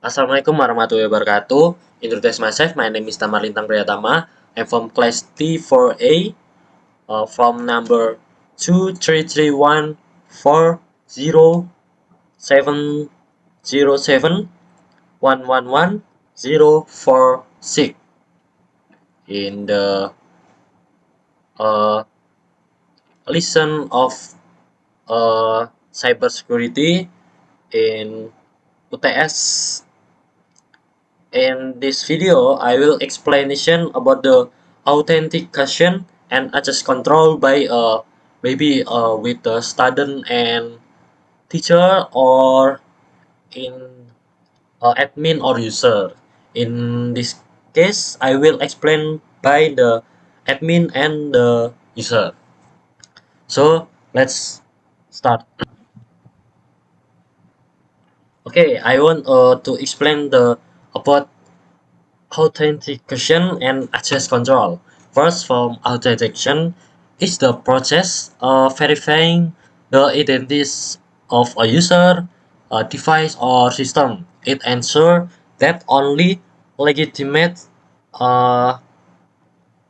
Assalamualaikum warahmatullahi wabarakatuh. Introduce myself. My name is Tamar Lintang Priyatama. I'm from class T4A, from number 2331407111046 in the uh, lesson of cybersecurity in UTS. In this video, I will explanation about the authentication and access control by maybe with the student and teacher or in admin or user. In this case, I will explain by the admin and the user. So let's start. Okay, I want to explain the about authentication and access control. First, from authentication is the process of verifying the identity of a user, a device, or system. It ensures that only legitimate uh,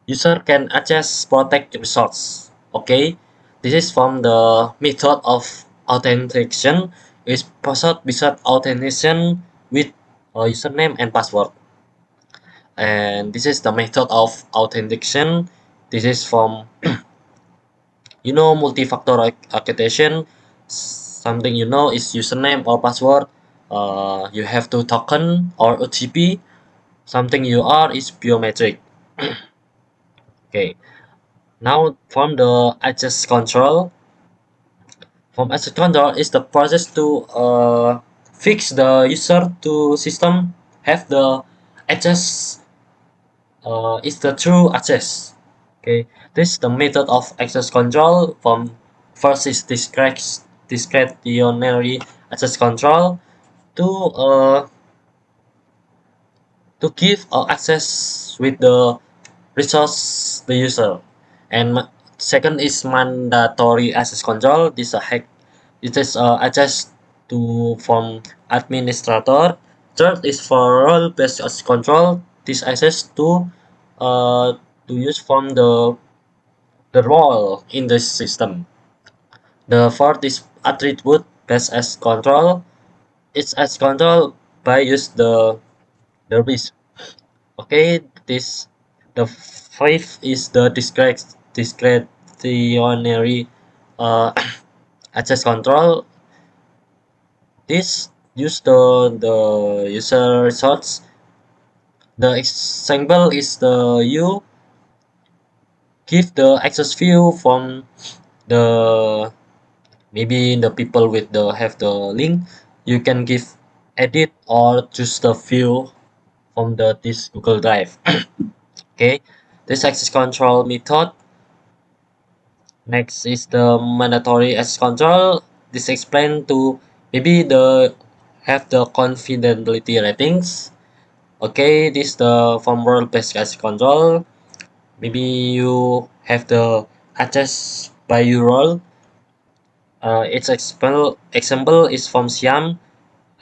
user can access protect results. Okay, this is from the method of authentication is process without authentication with username and password. And this is the method of authentication. This is from multi-factor authentication. Something is username or password. You have to token or OTP. Something you are is biometric. Okay, now from the access control. From access control is the process to fix the user to system have the access is the true access. Okay, this is the method of access control. From first is discretionary access control to give access with the resource the user, and second is mandatory access control. This it is access to from administrator. Third is for role based access control. This access uh, to use from the role in the system. The fourth is attribute based access control. It's access control by use the risk. Okay, this the fifth is the discretionary uh, access control. This use the user resource. The example is the you give the access view from the maybe the people with the have the link. You can give edit or choose the view from this Google Drive. Okay, this access control method. Next is the mandatory access control. This explain to maybe the have the confidentiality ratings. Okay, this the from role based access control. Maybe you have the access by your role. Its example is from Siam.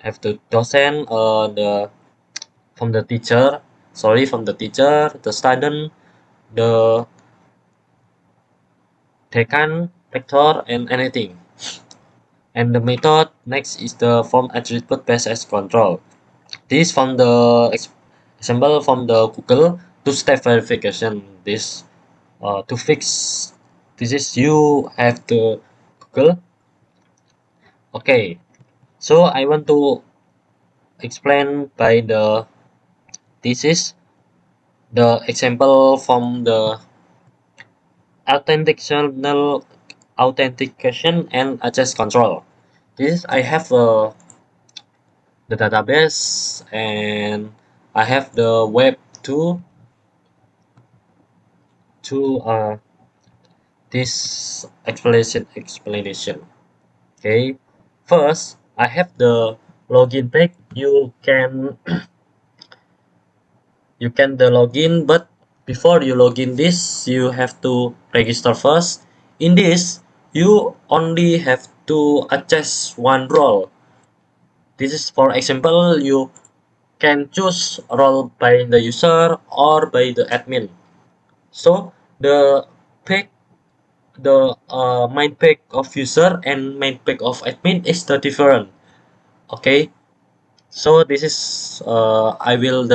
Have the docent the from the teacher. Sorry, from the teacher, the student, the decan, rector, and anything. And the method next is the form attribute based access control. This from the example from the Google two-step verification. This to fix this is you have to Google. Okay, so I want to explain by the this is the example from the authentication authentication and access control. This I have the database and I have the web to this explanation. Okay, first I have the login page. You can the login, but before you login this, you have to register first. In this, you only have to access one role. This is for example, you can choose role by the user or by the admin. So the pick the main pick of user and main pick of admin is the different. Okay, so this is I will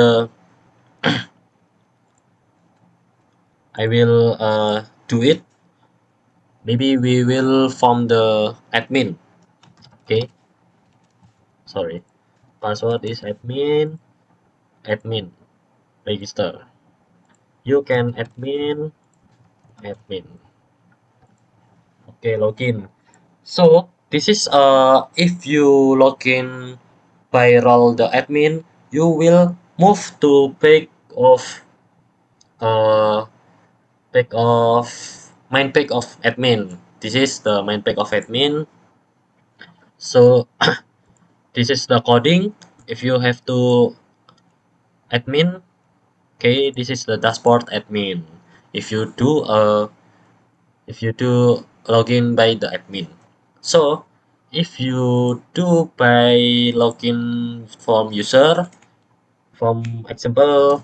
do it. Maybe we will form the admin. Okay, sorry. Password is admin register. You can admin. Okay, login. So this is if you login by role the admin, you will move to uh page of main page of admin. This is the main page of admin. So this is the coding. If you have to admin, okay, this is the dashboard admin. If you do login by the admin. So if you do by login from user, from example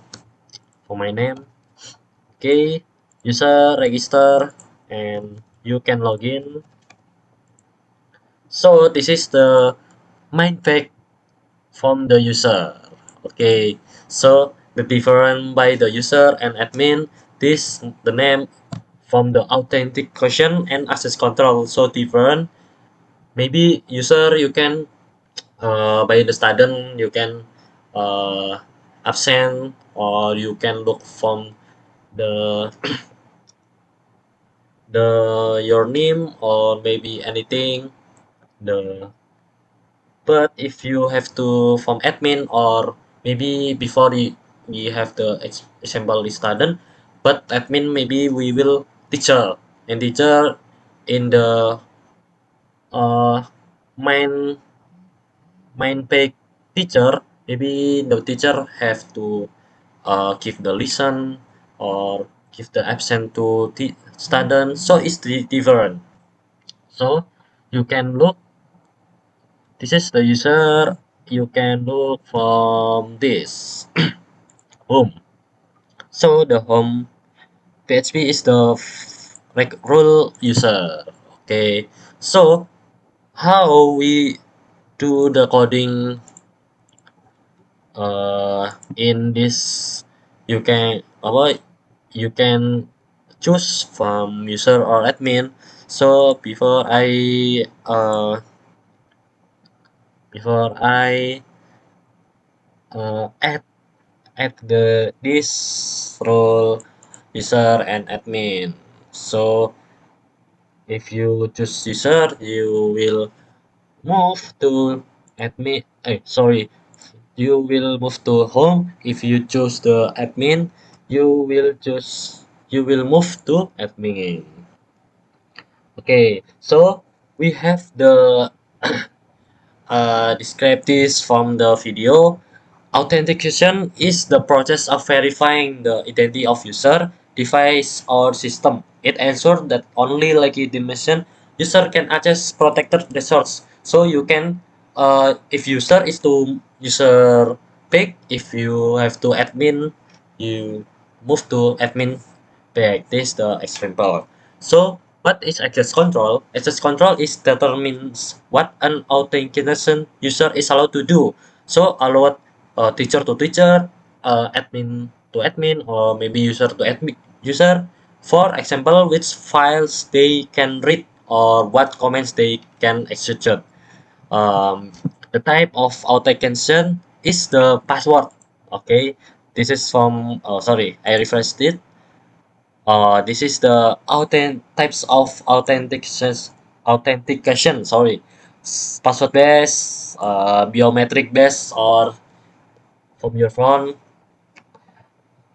for my name, okay, user register and you can login. So this is the main page from the user. Okay, so the different by the user and admin, this the name from the authentication and access control so different. Maybe user you can by the student you can uh, absent or you can look from the your name or maybe anything the but if you have to from admin or maybe before we have the example the student but admin maybe we will teacher and teacher in the uh, main page teacher maybe the teacher have to give the lesson or give the absent to the student so it's different so you can look this is the user you can look from this home so the home PHP is the like role user okay so how we do the coding in this you can apa you can choose from user or admin so before I add the this role user and admin so if you choose user you will move to admin sorry you will move to home if you choose the admin you will move to admin okay so we have the describe this from the video. Authentication is the process of verifying the identity of user, device, or system. It ensures that only legitimate user can access protected resource. So you can, if user is to user pick, if you have to admin, you move to admin pick. This is the example. So what is access control? Access control is determines what an authentication user is allowed to do. So allowed teacher to teacher, admin to admin, or maybe user to admin user. For example, which files they can read or what comments they can execute. Um, the type of authentication is the password. Okay, this is from. Sorry, I refreshed it. This is the types of authentication. Sorry, password based, biometric based, or from your phone,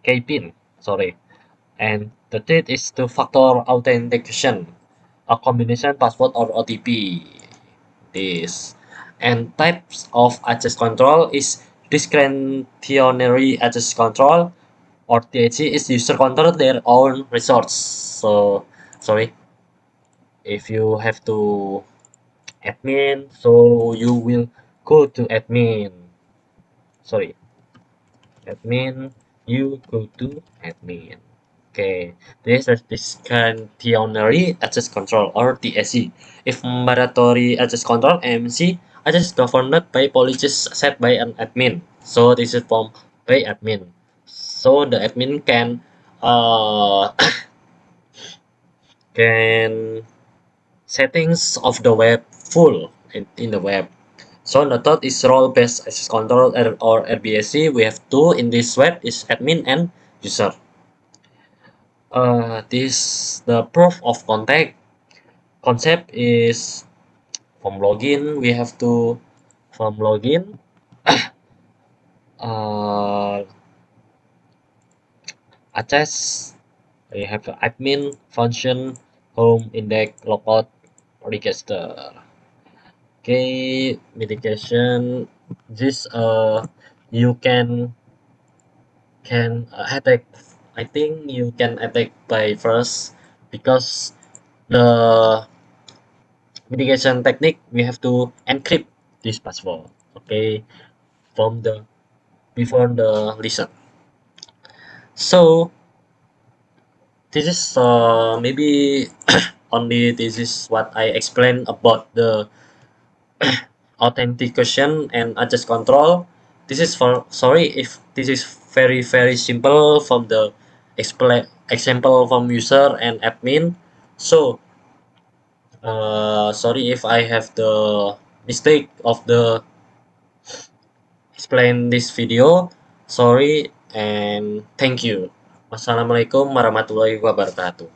KPIN. Sorry, and the third is two-factor authentication, a combination password or OTP. This and types of access control is discretionary access control or THC is user control their own resource. So sorry if you have to admin, so you will go to admin. Sorry. admin, you go to admin. Okay, this is discretionary access control or TSC. If mandatory access control (MC) access governed by policies set by an admin. So this is from by admin. So the admin can uh, can settings of the web full in the web. So the third is role-based access control or RBAC. We have two in this web is admin and user. This the proof of contact concept is from login. We have to from login uh, access. We have the admin function home index logout register. Okay, mitigation. This you can attack. I think you can attack by first because the mitigation technique we have to encrypt this password. Okay, from the before the listen. So this is maybe only this is what I explained about the authentication and access control. This is for sorry if this is very simple from the example from user and admin. So sorry if I have the mistake of the explain this video. Sorry and thank you. Wassalamualaikum warahmatullahi wabarakatuh.